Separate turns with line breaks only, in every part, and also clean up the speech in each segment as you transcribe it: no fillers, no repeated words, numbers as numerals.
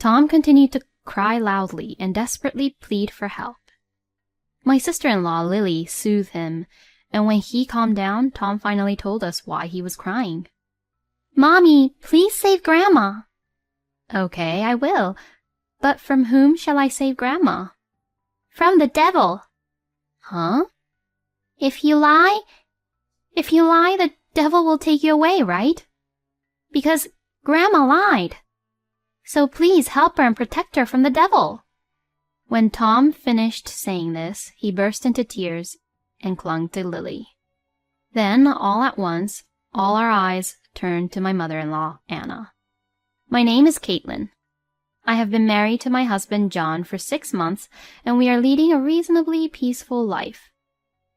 Tom continued to cry loudly and desperately plead for help. My sister-in-law, Lily, soothed him, and when he calmed down, Tom finally told us why he was crying. "Mommy, please save Grandma." "Okay, I will. But from whom shall I save Grandma?" "From the devil." "Huh?" If you lie, the devil will take you away, right? Because Grandma lied. So please help her and protect her from the devil." When Tom finished saying this, he burst into tears and clung to Lily. Then, all at once, all our eyes turned to my mother-in-law, Anna. My name is Caitlin. I have been married to my husband, John, for 6 months, and we are leading a reasonably peaceful life.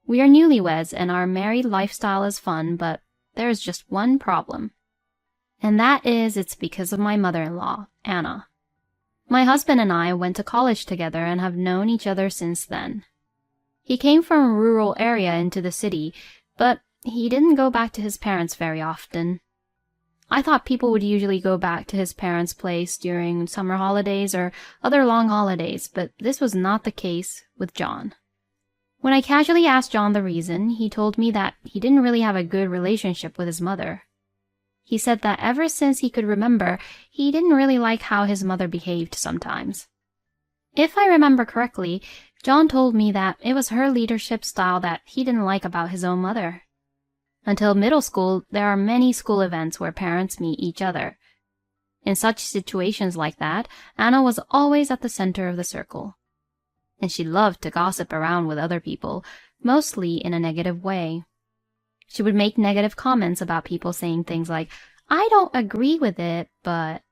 We are newlyweds, and our married lifestyle is fun, but there is just one problem. And that is it's because of my mother-in-law, Anna. My husband and I went to college together and have known each other since then. He came from a rural area into the city, but he didn't go back to his parents very often. I thought people would usually go back to his parents' place during summer holidays or other long holidays, but this was not the case with John. When I casually asked John the reason, he told me that he didn't really have a good relationship with his mother. He said that ever since he could remember, he didn't really like how his mother behaved sometimes. If I remember correctly, John told me that it was her leadership style that he didn't like about his own mother. Until middle school, there are many school events where parents meet each other. In such situations like that, Anna was always at the center of the circle. And she loved to gossip around with other people, mostly in a negative way. She would make negative comments about people saying things like, "I don't agree with it, but..."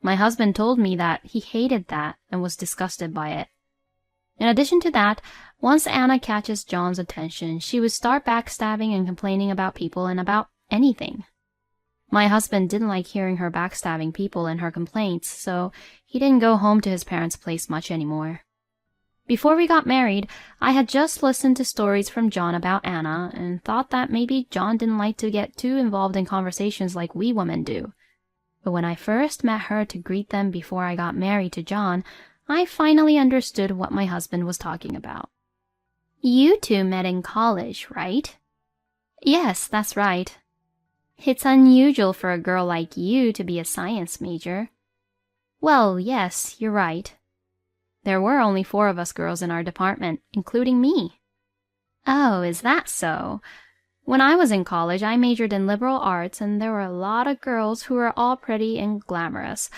My husband told me that he hated that and was disgusted by it. In addition to that, once Anna catches John's attention, she would start backstabbing and complaining about people and about anything. My husband didn't like hearing her backstabbing people and her complaints, so he didn't go home to his parents' place much anymore. Before we got married, I had just listened to stories from John about Anna and thought that maybe John didn't like to get too involved in conversations like we women do. But when I first met her to greet them before I got married to John, I finally understood what my husband was talking about. "You two met in college, right?" "Yes, that's right." "It's unusual for a girl like you to be a science major." "Well, yes, you're right. There were only 4 of us girls in our department, including me." "Oh, is that so? When I was in college, I majored in liberal arts, and there were a lot of girls who were all pretty and glamorous.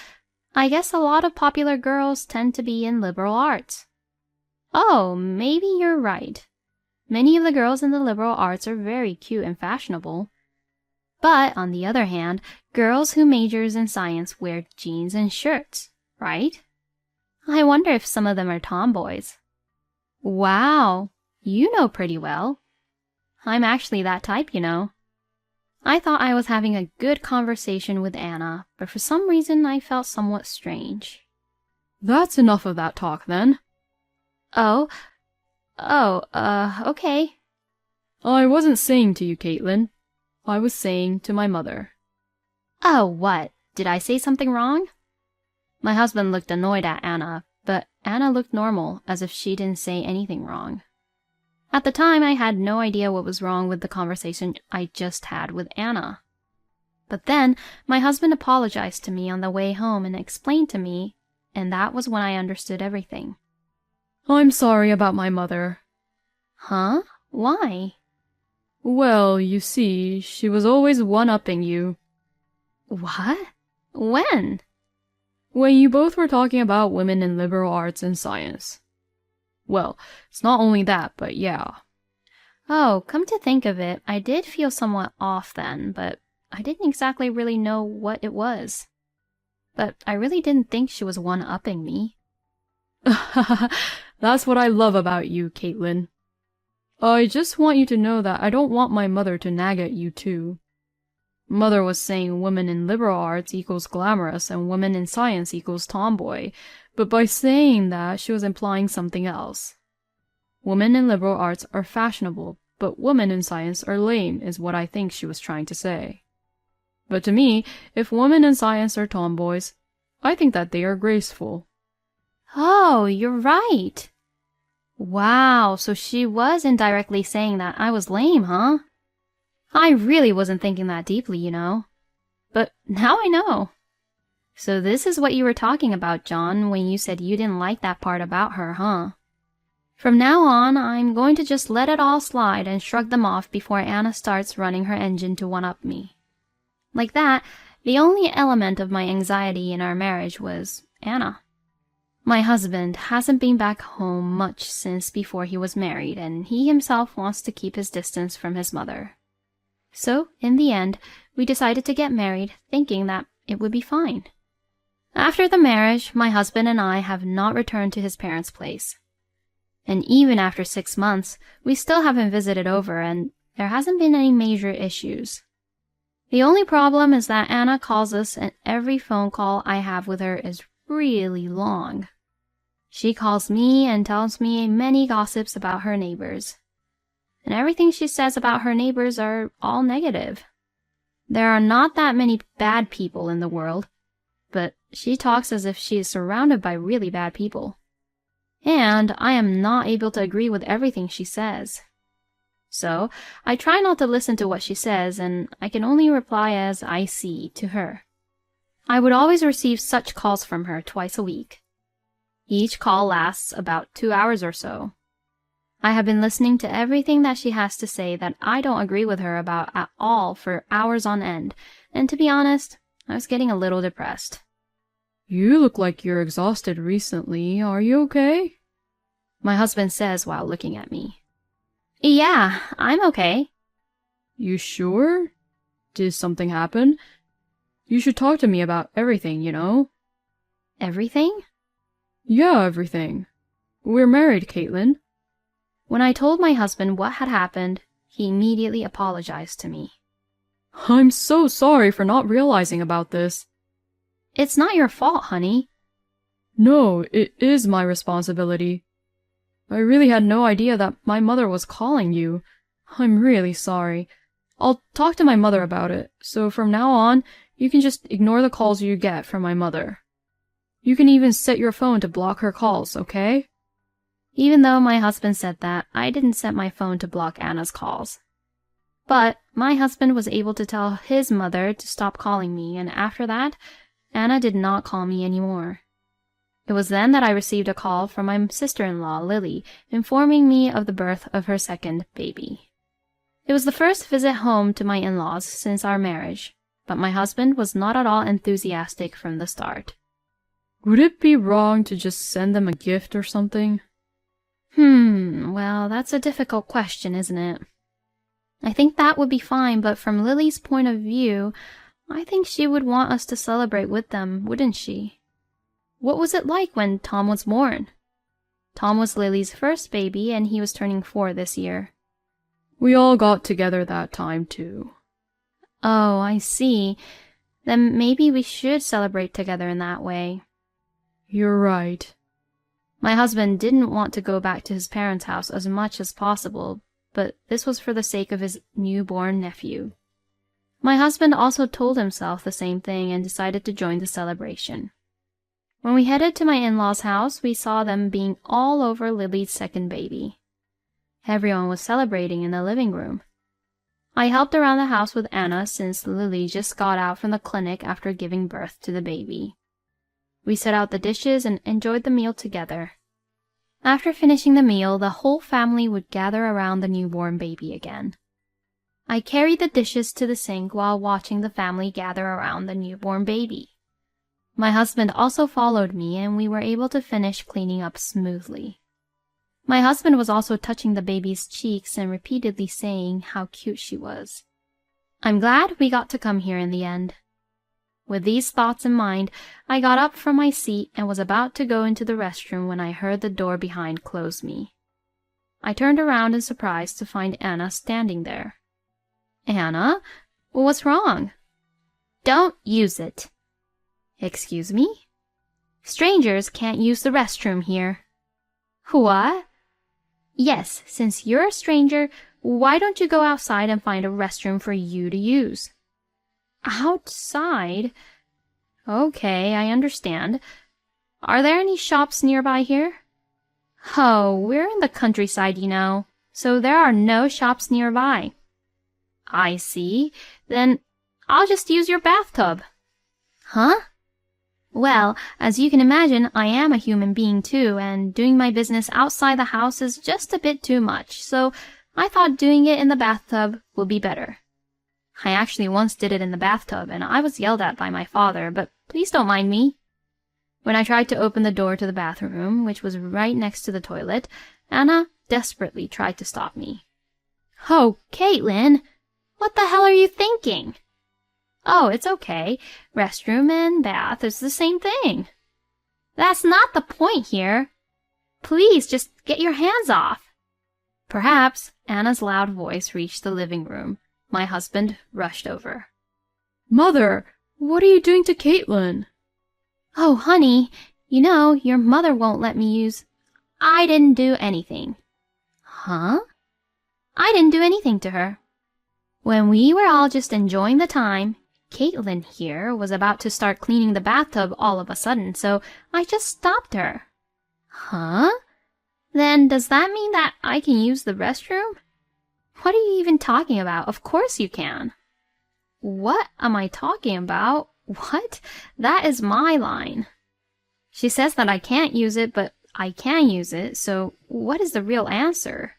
I guess a lot of popular girls tend to be in liberal arts." "Oh, maybe you're right. Many of the girls in the liberal arts are very cute and fashionable. But, on the other hand, girls who majors in science wear jeans and shirts, right? I wonder if some of them are tomboys." "Wow, you know pretty well." "I'm actually that type, you know." I thought I was having a good conversation with Anna, but for some reason I felt somewhat strange.
"That's enough of that talk, then."
Okay.
"I wasn't saying to you, Caitlin. I was saying to my mother."
"Oh, what? Did I say something wrong?" My husband looked annoyed at Anna, but Anna looked normal, as if she didn't say anything wrong. At the time, I had no idea what was wrong with the conversation I just had with Anna. But then, my husband apologized to me on the way home and explained to me, and that was when I understood everything.
"I'm sorry about my mother."
"Huh? Why?"
"Well, you see, she was always one-upping you."
"What? When?"
"When you both were talking about women in liberal arts and science." "Well, it's not only that, but yeah."
"Oh, come to think of it, I did feel somewhat off then, but I didn't exactly really know what it was. But I really didn't think she was one-upping me."
"That's what I love about you, Caitlin. I just want you to know that I don't want my mother to nag at you too. Mother was saying women in liberal arts equals glamorous and women in science equals tomboy, but by saying that she was implying something else. Women in liberal arts are fashionable, but women in science are lame is what I think she was trying to say. But to me, if women in science are tomboys, I think that they are graceful.
Oh, you're right. Wow, so she was indirectly saying that I was lame, huh? I really wasn't thinking that deeply, you know. But now I know. So this is what you were talking about, John, when you said you didn't like that part about her, huh? From now on, I'm going to just let it all slide and shrug them off before Anna starts running her engine to one-up me. Like that, the only element of my anxiety in our marriage was Anna. My husband hasn't been back home much since before he was married, and he himself wants to keep his distance from his mother. So, in the end, we decided to get married, thinking that it would be fine. After the marriage, my husband and I have not returned to his parents' place. And even after 6 months, we still haven't visited over, and there hasn't been any major issues. The only problem is that Anna calls us, and every phone call I have with her is really long. She calls me and tells me many gossips about her neighbors. And everything she says about her neighbors are all negative. There are not that many bad people in the world, but she talks as if she is surrounded by really bad people. And I am not able to agree with everything she says. So I try not to listen to what she says, and I can only reply as I see to her. I would always receive such calls from her twice a week. Each call lasts about 2 hours or so. I have been listening to everything that she has to say that I don't agree with her about at all for hours on end, and to be honest, I was getting a little depressed.
You look like you're exhausted recently. Are you okay?
My husband says while looking at me. Yeah, I'm okay.
You sure? Did something happen? You should talk to me about everything, you know?
Everything?
Yeah, everything. We're married, Caitlin.
When I told my husband what had happened, he immediately apologized to me.
I'm so sorry for not realizing about this.
It's not your fault, honey.
No, it is my responsibility. I really had no idea that my mother was calling you. I'm really sorry. I'll talk to my mother about it, so from now on, you can just ignore the calls you get from my mother. You can even set your phone to block her calls, okay?
Even though my husband said that, I didn't set my phone to block Anna's calls. But my husband was able to tell his mother to stop calling me, and after that, Anna did not call me anymore. It was then that I received a call from my sister-in-law, Lily, informing me of the birth of her second baby. It was the first visit home to my in-laws since our marriage, but my husband was not at all enthusiastic from the start.
Would it be wrong to just send them a gift or something?
Well, that's a difficult question, isn't it? I think that would be fine, but from Lily's point of view, I think she would want us to celebrate with them, wouldn't she? What was it like when Tom was born? Tom was Lily's first baby, and he was turning 4 this year.
We all got together that time, too.
Oh, I see. Then maybe we should celebrate together in that way.
You're right.
My husband didn't want to go back to his parents' house as much as possible, but this was for the sake of his newborn nephew. My husband also told himself the same thing and decided to join the celebration. When we headed to my in-laws' house, we saw them being all over Lily's second baby. Everyone was celebrating in the living room. I helped around the house with Anna since Lily just got out from the clinic after giving birth to the baby. We set out the dishes and enjoyed the meal together. After finishing the meal, the whole family would gather around the newborn baby again. I carried the dishes to the sink while watching the family gather around the newborn baby. My husband also followed me, and we were able to finish cleaning up smoothly. My husband was also touching the baby's cheeks and repeatedly saying how cute she was. I'm glad we got to come here in the end. With these thoughts in mind, I got up from my seat and was about to go into the restroom when I heard the door behind close me. I turned around in surprise to find Anna standing there. Anna? What's wrong? Don't use it. Excuse me? Strangers can't use the restroom here. What? Yes, since you're a stranger, why don't you go outside and find a restroom for you to use? Outside? Okay, I understand. Are there any shops nearby here? Oh, we're in the countryside, you know, so there are no shops nearby. I see. Then I'll just use your bathtub. Huh? Well, as you can imagine, I am a human being too, and doing my business outside the house is just a bit too much, so I thought doing it in the bathtub would be better. I actually once did it in the bathtub, and I was yelled at by my father, but please don't mind me. When I tried to open the door to the bathroom, which was right next to the toilet, Anna desperately tried to stop me. Oh, Caitlin, what the hell are you thinking? Oh, it's okay. Restroom and bath is the same thing. That's not the point here. Please, just get your hands off. Perhaps Anna's loud voice reached the living room. My husband rushed over.
Mother, what are you doing to Caitlin?
Oh, honey, you know, your mother won't let me use... I didn't do anything. Huh? I didn't do anything to her. When we were all just enjoying the time, Caitlin here was about to start cleaning the bathtub all of a sudden, so I just stopped her. Huh? Then does that mean that I can use the restroom? What are you even talking about? Of course you can. What am I talking about? What? That is my line. She says that I can't use it, but I can use it, so what is the real answer?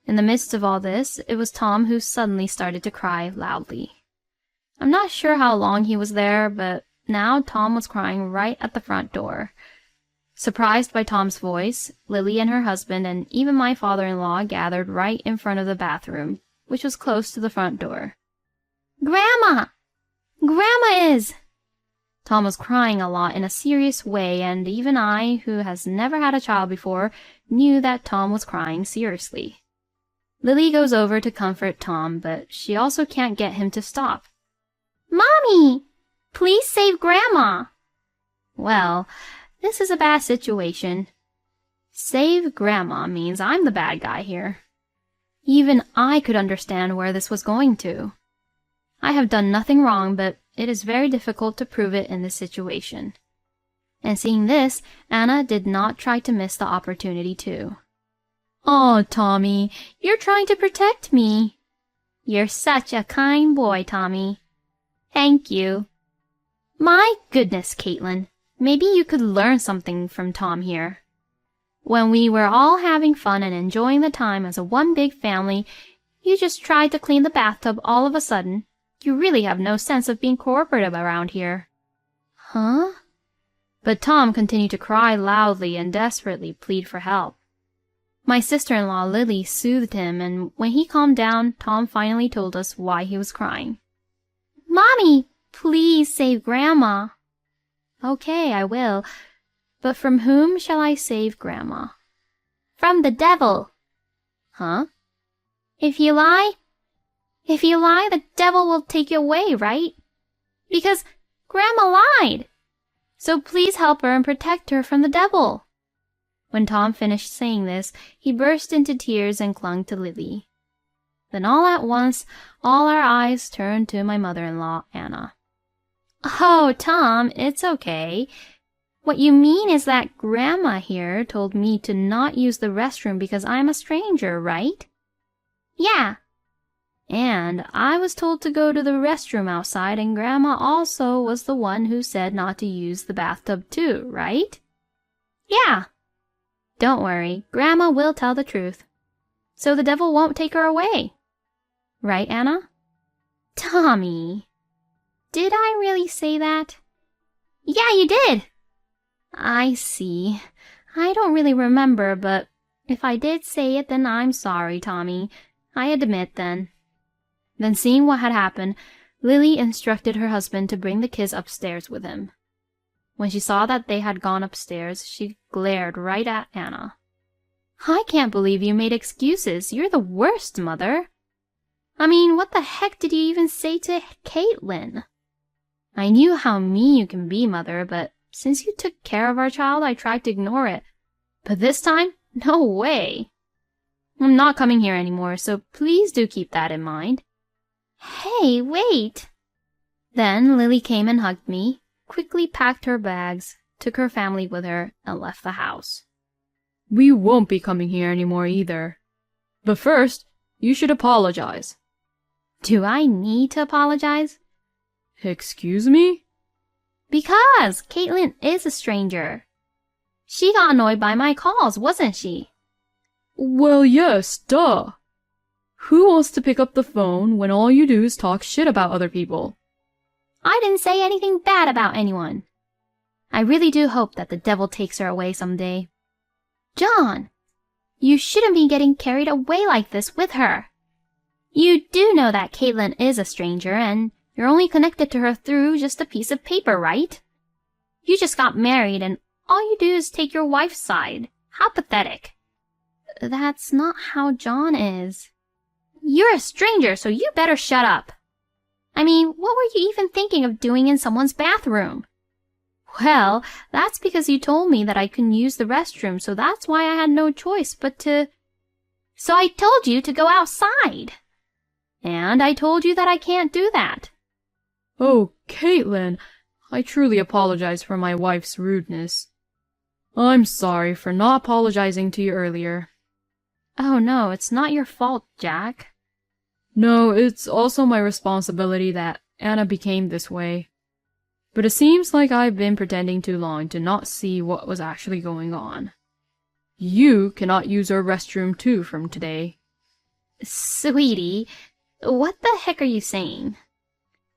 In the midst of all this, it was Tom who suddenly started to cry loudly. I'm not sure how long he was there, but now Tom was crying right at the front door. Surprised by Tom's voice, Lily and her husband and even my father-in-law gathered right in front of the bathroom, which was close to the front door. Grandma! Grandma is! Tom was crying a lot in a serious way, and even I, who has never had a child before, knew that Tom was crying seriously. Lily goes over to comfort Tom, but she also can't get him to stop. Mommy! Please save Grandma! Well, this is a bad situation. Save Grandma means I'm the bad guy here. Even I could understand where this was going to. I have done nothing wrong, but it is very difficult to prove it in this situation. And seeing this, Anna did not try to miss the opportunity too. "Aw, Tommy, you're trying to protect me." "You're such a kind boy, Tommy." "Thank you." My goodness, Caitlin, maybe you could learn something from Tom here. When we were all having fun and enjoying the time as a one big family, you just tried to clean the bathtub all of a sudden. You really have no sense of being cooperative around here. Huh? But Tom continued to cry loudly and desperately plead for help. My sister-in-law Lily soothed him, and when he calmed down, Tom finally told us why he was crying. "Mommy, please save Grandma." "Okay, I will. But from whom shall I save Grandma?" "From the devil." "Huh?" If you lie, the devil will take you away, right? Because Grandma lied. So please help her and protect her from the devil." When Tom finished saying this, he burst into tears and clung to Lily. Then all at once, all our eyes turned to my mother-in-law, Anna. "Oh, Tom, it's okay. What you mean is that Grandma here told me to not use the restroom because I'm a stranger, right?" "Yeah." "And I was told to go to the restroom outside, and Grandma also was the one who said not to use the bathtub too, right?" "Yeah." "Don't worry, Grandma will tell the truth. So the devil won't take her away. Right, Anna?" "Tommy, did I really say that?" "Yeah, you did." "I see. I don't really remember, but if I did say it, then I'm sorry, Tommy. I admit then." Then seeing what had happened, Lily instructed her husband to bring the kids upstairs with him. When she saw that they had gone upstairs, she glared right at Anna. "I can't believe you made excuses. You're the worst, Mother. I mean, what the heck did you even say to Caitlin?" "I knew how mean you can be, Mother, but since you took care of our child, I tried to ignore it. But this time, no way. I'm not coming here anymore, so please do keep that in mind." "Hey, wait." Then Lily came and hugged me, quickly packed her bags, took her family with her, and left the house.
We won't be coming here anymore either. But first, you should apologize.
Do I need to apologize?
Excuse me?
Because Caitlin is a stranger. She got annoyed by my calls, wasn't she?
Well, yes, duh. Who wants to pick up the phone when all you do is talk shit about other people?
I didn't say anything bad about anyone. I really do hope that the devil takes her away someday. John, you shouldn't be getting carried away like this with her. You do know that Caitlin is a stranger and you're only connected to her through just a piece of paper, right? You just got married and all you do is take your wife's side. How pathetic. That's not how John is. You're a stranger, so you better shut up. I mean, what were you even thinking of doing in someone's bathroom? Well, that's because you told me that I couldn't use the restroom, so that's why I had no choice but to... So I told you to go outside. And I told you that I can't do that.
Oh, Caitlin, I truly apologize for my wife's rudeness. I'm sorry for not apologizing to you earlier.
Oh no, it's not your fault, Jack.
No, it's also my responsibility that Anna became this way. But it seems like I've been pretending too long to not see what was actually going on. You cannot use our restroom too from today.
Sweetie, what the heck are you saying?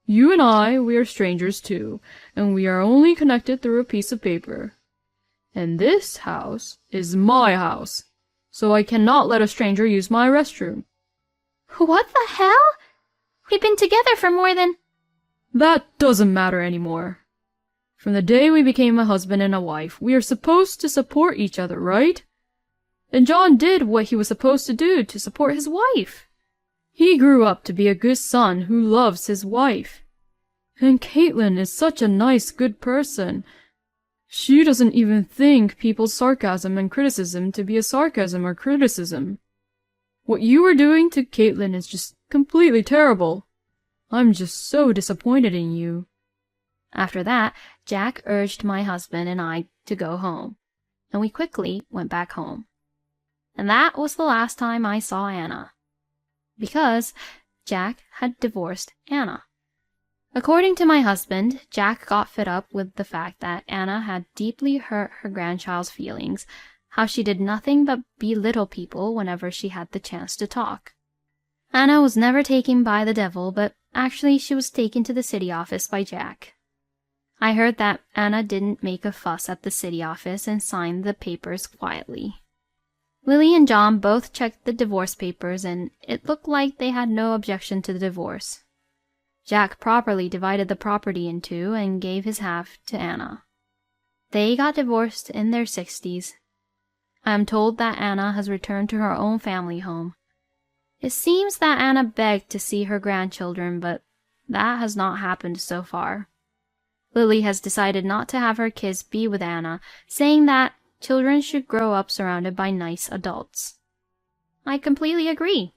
You and I, we are strangers too, and we are only connected through a piece of paper. And this house is my house, so I cannot let a stranger use my restroom.
What the hell? We've been together for more than...
That doesn't matter anymore. From the day we became a husband and a wife, we are supposed to support each other, right? And John did what he was supposed to do to support his wife. He grew up to be a good son who loves his wife. And Caitlin is such a nice, good person. She doesn't even think people's sarcasm and criticism to be a sarcasm or criticism. What you were doing to Caitlin is just completely terrible. I'm just so disappointed in you.
After that, Jack urged my husband and I to go home, and we quickly went back home. And that was the last time I saw Anna, because Jack had divorced Anna. According to my husband, Jack got fed up with the fact that Anna had deeply hurt her grandchild's feelings, how she did nothing but belittle people whenever she had the chance to talk. Anna was never taken by the devil, but actually she was taken to the city office by Jack. I heard that Anna didn't make a fuss at the city office and signed the papers quietly. Lily and John both checked the divorce papers, and it looked like they had no objection to the divorce. Jack properly divided the property in two and gave his half to Anna. They got divorced in their 60s. I am told that Anna has returned to her own family home. It seems that Anna begged to see her grandchildren, but that has not happened so far. Lily has decided not to have her kids be with Anna, saying that children should grow up surrounded by nice adults. I completely agree.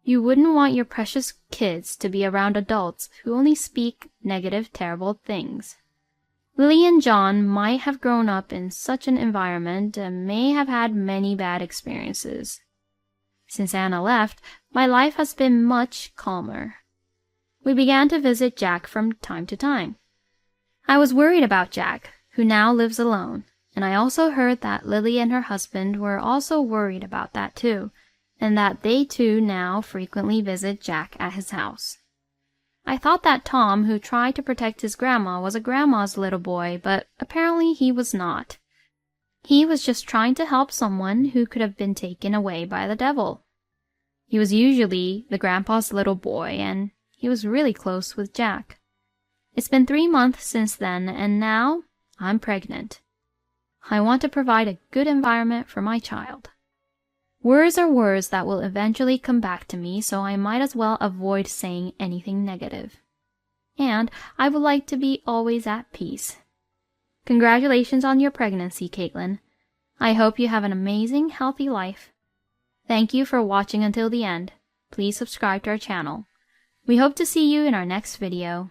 You wouldn't want your precious kids to be around adults who only speak negative, terrible things. Lily and John might have grown up in such an environment and may have had many bad experiences. Since Anna left, my life has been much calmer. We began to visit Jack from time to time. I was worried about Jack, who now lives alone, and I also heard that Lily and her husband were also worried about that too, and that they too now frequently visit Jack at his house. I thought that Tom, who tried to protect his grandma, was a grandma's little boy, but apparently he was not. He was just trying to help someone who could have been taken away by the devil. He was usually the grandpa's little boy, and he was really close with Jack. It's been 3 months since then, and now I'm pregnant. I want to provide a good environment for my child. Words are words that will eventually come back to me, so I might as well avoid saying anything negative. And I would like to be always at peace. Congratulations on your pregnancy, Caitlin. I hope you have an amazing, healthy life. Thank you for watching until the end. Please subscribe to our channel. We hope to see you in our next video.